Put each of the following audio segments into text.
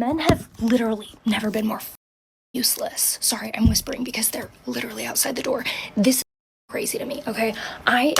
Men have literally never been more useless. Sorry, I'm whispering because they're literally outside the door. This is crazy to me, okay? I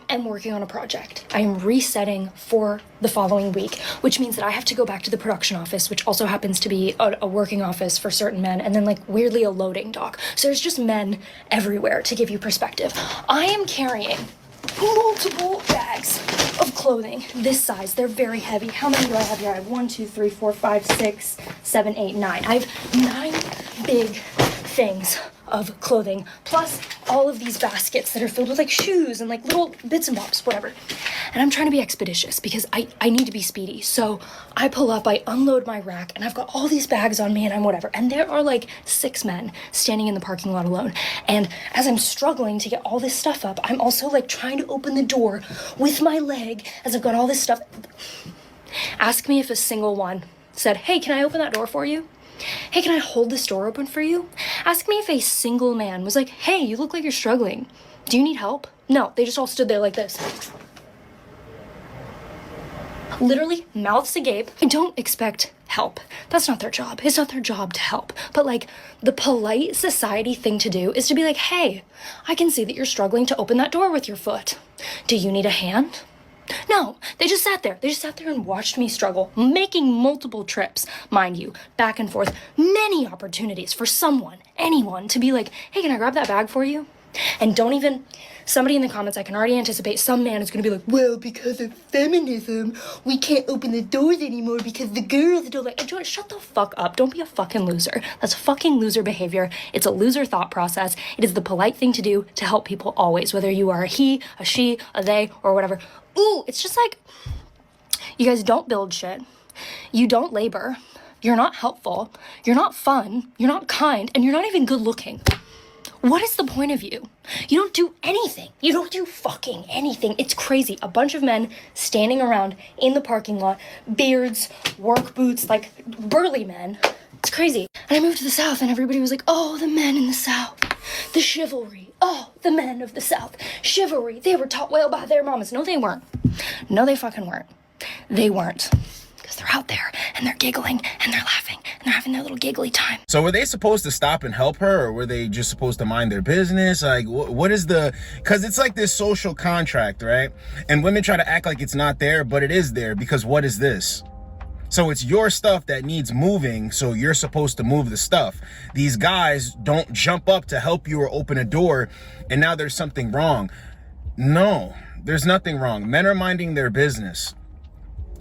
am working on a project. I am resetting for the following week, which means that I have to go back to the production office, which also happens to be a working office for certain men, and then like weirdly a loading dock. So there's just men everywhere to give you perspective. I am carrying multiple bags of clothing this size. They're very heavy. How many do I have here? I have 1, 2, 3, 4, 5, 6, 7, 8, 9. I have 9 big things of clothing, plus all of these baskets that are filled with like shoes and like little bits and bobs, whatever. And I'm trying to be expeditious because I need to be speedy. So I pull up, I unload my rack, and I've got all these bags on me and I'm whatever. And there are like 6 men standing in the parking lot alone. And as I'm struggling to get all this stuff up, I'm also like trying to open the door with my leg as I've got all this stuff. Ask me if a single one said, "Hey, can I open that door for you? Hey, can I hold this door open for you?" Ask me if a single man was like, "Hey, you look like you're struggling. Do you need help?" No, they just all stood there like this. Literally, mouths agape. I don't expect help. That's not their job. It's not their job to help. But like, the polite society thing to do is to be like, "Hey, I can see that you're struggling to open that door with your foot. Do you need a hand?" No, they just sat there. They just sat there and watched me struggle, making multiple trips, mind you, back and forth, many opportunities for someone, anyone, to be like, "Hey, can I grab that bag for you?" And don't even, somebody in the comments, I can already anticipate some man is going to be like, "Well, because of feminism, we can't open the doors anymore because the girls don't like..." Shut the fuck up. Don't be a fucking loser. That's fucking loser behavior. It's a loser thought process. It is the polite thing to do to help people always, whether you are a he, a she, a they, or whatever. Ooh, it's just like, you guys don't build shit. You don't labor. You're not helpful. You're not fun. You're not kind. And you're not even good looking. What is the point of you? You don't do anything. You don't do fucking anything. It's crazy. A bunch of men standing around in the parking lot, beards, work boots, like burly men. It's crazy. And I moved to the South and everybody was like, "Oh, the men in the South. The chivalry. Oh, the men of the South. Chivalry. They were taught well by their mamas." No, they weren't. No, they fucking weren't. They weren't. Because they're out there and they're giggling and they're laughing and they're having their little giggly time. So were they supposed to stop and help her, or were they just supposed to mind their business? Like, what is the, because it's like this social contract, right? And women try to act like it's not there, but it is there, because what is this? So it's your stuff that needs moving, so you're supposed to move the stuff. These guys don't jump up to help you or open a door, and now there's something wrong. No, there's nothing wrong. Men are minding their business.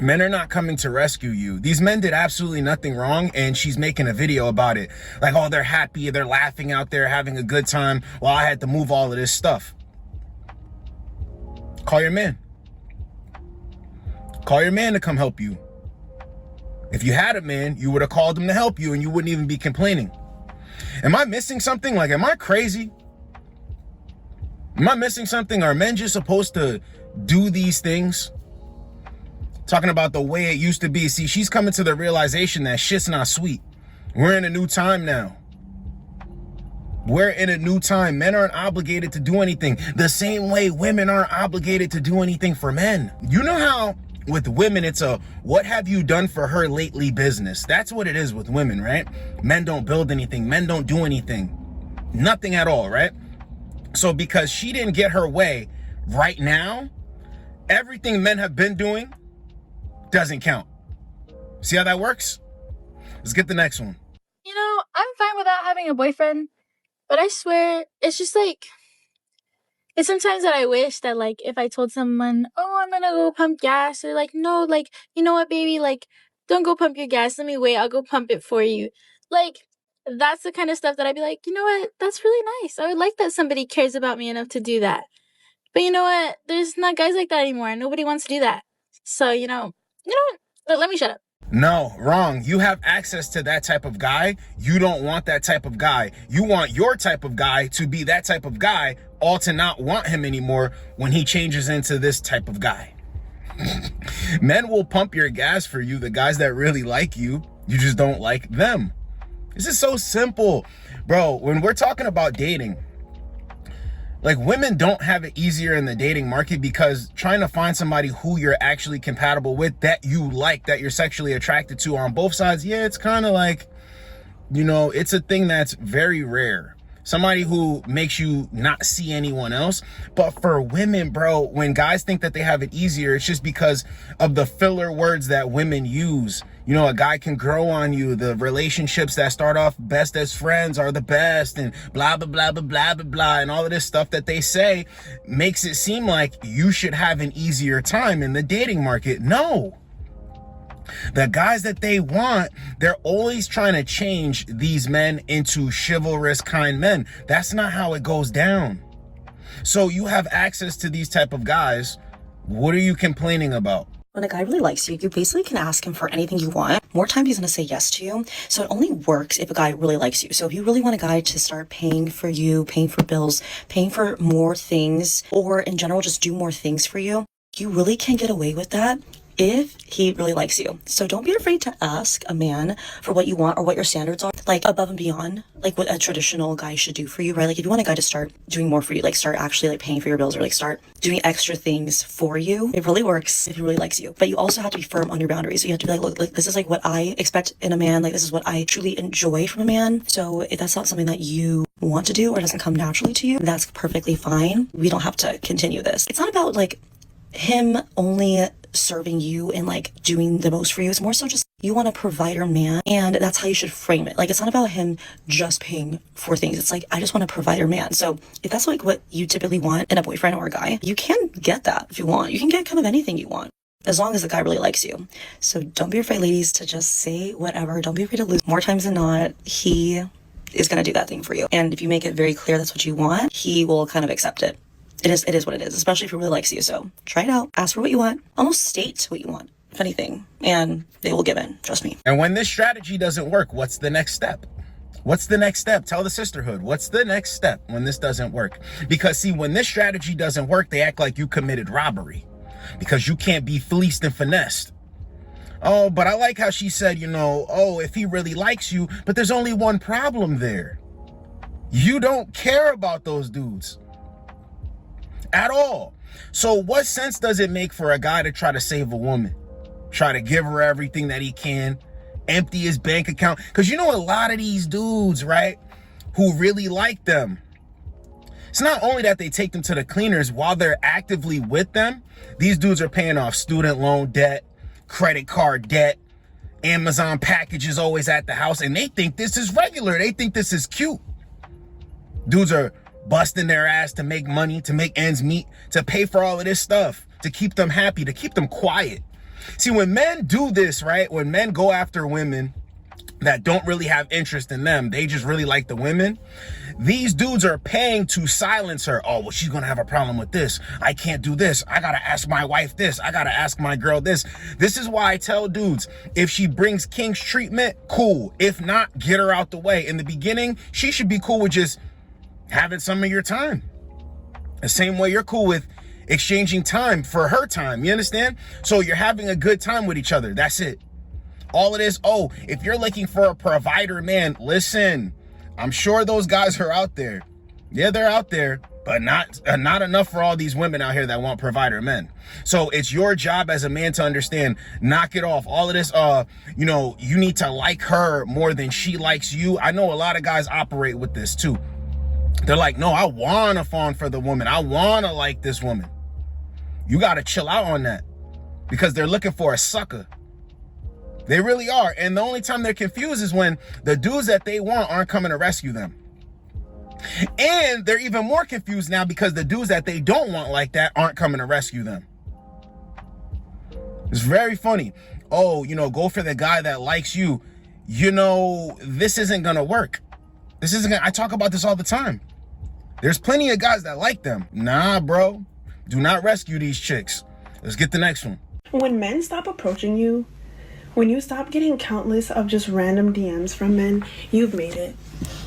Men are not coming to rescue you. These men did absolutely nothing wrong, and she's making a video about it. Like, oh, they're happy, they're laughing out there, having a good time, while I had to move all of this stuff. Call your man. Call your man to come help you. If you had a man, you would have called him to help you and you wouldn't even be complaining. Am I missing something? Like, am I crazy? Am I missing something? Are men just supposed to do these things? Talking about the way it used to be. See, she's coming to the realization that shit's not sweet. We're in a new time now. We're in a new time. Men aren't obligated to do anything the same way women aren't obligated to do anything for men. You know how with women, it's a "what have you done for her lately" business. That's what it is with women, right? Men don't build anything. Men don't do anything. Nothing at all, right? So because she didn't get her way right now, everything men have been doing doesn't count. See how that works? Let's get the next one. You know, I'm fine without having a boyfriend, but I swear, it's just like, it's sometimes that I wish that, like, if I told someone, "Oh, I'm gonna go pump gas," or like, "No, like, you know what, baby, like, don't go pump your gas, let me wait, I'll go pump it for you." Like, that's the kind of stuff that I'd be like, you know what, that's really nice. I would like that somebody cares about me enough to do that. But you know what, there's not guys like that anymore. Nobody wants to do that. So, you know what, let me shut up. No, wrong. You have access to that type of guy. You don't want that type of guy. You want your type of guy to be that type of guy, all to not want him anymore when he changes into this type of guy. Men will pump your gas for you, the guys that really like you. You just don't like them. This is so simple. Bro, when we're talking about dating, Like, women don't have it easier in the dating market because trying to find somebody who you're actually compatible with, that you like, that you're sexually attracted to on both sides, yeah, it's kind of like, you know, it's a thing that's very rare. Somebody who makes you not see anyone else. But for women, bro, when guys think that they have it easier, it's just because of the filler words that women use. You know, a guy can grow on you. The relationships that start off best as friends are the best, and blah, blah, blah, blah, blah, blah, blah. And all of this stuff that they say makes it seem like you should have an easier time in the dating market. No. The guys that they want, they're always trying to change these men into chivalrous, kind men. That's not how it goes down. So you have access to these type of guys. What are you complaining about? When a guy really likes you, you basically can ask him for anything you want. More time he's going to say yes to you. So it only works if a guy really likes you. So if you really want a guy to start paying for you, paying for bills, paying for more things, or in general, just do more things for you, you really can get away with that if he really likes you. So don't be afraid to ask a man for what you want or what your standards are, like above and beyond, like what a traditional guy should do for you, right? Like if you want a guy to start doing more for you, like start actually like paying for your bills or like start doing extra things for you, it really works if he really likes you. But you also have to be firm on your boundaries. So you have to be like, look, like this is like what I expect in a man. Like this is what I truly enjoy from a man. So if that's not something that you want to do or doesn't come naturally to you, that's perfectly fine. We don't have to continue this. It's not about like him only serving you and like doing the most for you. It's more so just you want a provider man, and that's how you should frame it. Like it's not about him just paying for things. It's like, I just want a provider man. So if that's like what you typically want in a boyfriend or a guy, you can get that if you want. You can get kind of anything you want as long as the guy really likes you. So don't be afraid, ladies, to just say whatever. Don't be afraid to lose. More times than not, he is going to do that thing for you. And if you make it very clear that's what you want, he will kind of accept it. It is what it is, especially if he really likes you. So try it out. Ask for what you want. Almost state what you want, if anything, and they will give in. Trust me. And when this strategy doesn't work, what's the next step? What's the next step? Tell the sisterhood. What's the next step when this doesn't work? Because see, when this strategy doesn't work, they act like you committed robbery because you can't be fleeced and finessed. Oh, but I like how she said, you know, oh, if he really likes you, but there's only one problem there. You don't care about those dudes at all. So what sense does it make for a guy to try to save a woman? Try to give her everything that he can, empty his bank account? Because you know a lot of these dudes, right, who really like them, it's not only that they take them to the cleaners while they're actively with them, these dudes are paying off student loan debt, credit card debt, Amazon packages always at the house, and they think this is regular. They think this is cute. Dudes are busting their ass to make money, to make ends meet, to pay for all of this stuff, to keep them happy, to keep them quiet. See, when men do this, right, when men go after women that don't really have interest in them, they just really like the women, these dudes are paying to silence her. Oh, well, she's gonna have a problem with this. I can't do this. I gotta ask my wife this. I gotta ask my girl this. This is why I tell dudes, if she brings king's treatment, cool. If not, get her out the way. In the beginning, she should be cool with just having some of your time. The same way you're cool with exchanging time for her time. You understand? So you're having a good time with each other. That's it. All it is. Oh, if you're looking for a provider man, listen, I'm sure those guys are out there. Yeah, they're out there, but not enough for all these women out here that want provider men. So it's your job as a man to understand, knock it off. All of this, you know, you need to like her more than she likes you. I know a lot of guys operate with this too. They're like, no, I want to fawn for the woman. I want to like this woman. You got to chill out on that because they're looking for a sucker. They really are. And the only time they're confused is when the dudes that they want aren't coming to rescue them. And they're even more confused now because the dudes that they don't want like that aren't coming to rescue them. It's very funny. Oh, you know, go for the guy that likes you. You know, this isn't going to work. This isn't gonna, I talk about this all the time. There's plenty of guys that like them. Nah, bro. Do not rescue these chicks. Let's get the next one. When men stop approaching you, when you stop getting countless of just random DMs from men, you've made it.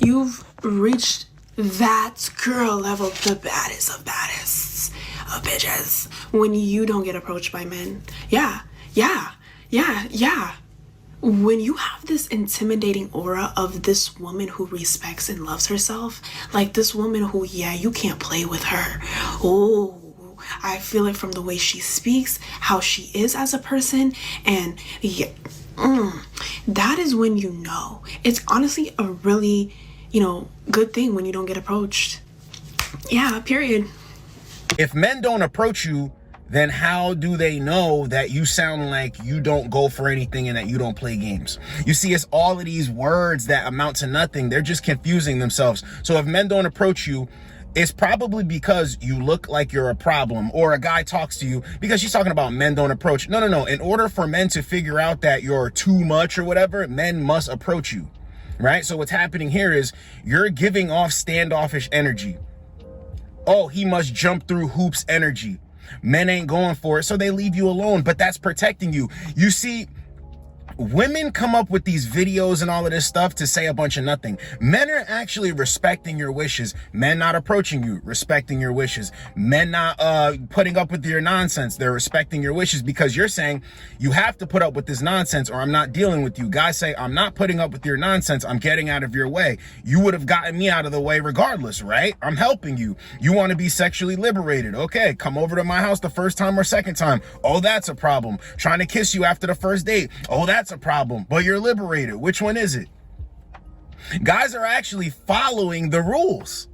You've reached that girl level, the baddest of baddests of bitches. When you don't get approached by men. Yeah. when you have this intimidating aura of this woman who respects and loves herself, like this woman who, yeah, you can't play with her. Oh, I feel it from the way she speaks, how she is as a person, and yeah, that is when you know. It's honestly a really, good thing when you don't get approached. Yeah, period. If men don't approach you, then how do they know that you sound like you don't go for anything and that you don't play games? You see, it's all of these words that amount to nothing. They're just confusing themselves. So if men don't approach you, it's probably because you look like you're a problem, or a guy talks to you because she's talking about men don't approach. No. In order for men to figure out that you're too much or whatever, men must approach you, right? So what's happening here is you're giving off standoffish energy. Oh, he must jump through hoops energy. Men ain't going for it, so they leave you alone, but that's protecting you. You see, women come up with these videos and all of this stuff to say a bunch of nothing. Men are actually respecting your wishes. Men not approaching you, respecting your wishes. Men not putting up with your nonsense. They're respecting your wishes because you're saying you have to put up with this nonsense or I'm not dealing with you. Guys say, I'm not putting up with your nonsense. I'm getting out of your way. You would have gotten me out of the way regardless, right? I'm helping you. You want to be sexually liberated. Okay, come over to my house the first time or second time. Oh, that's a problem. Trying to kiss you after the first date. Oh, that's a problem, but you're liberated. Which one is it? Guys are actually following the rules.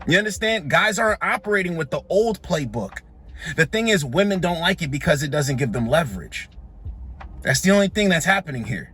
You understand? Guys aren't operating with the old playbook. The thing is, women don't like it because it doesn't give them leverage. That's the only thing that's happening here.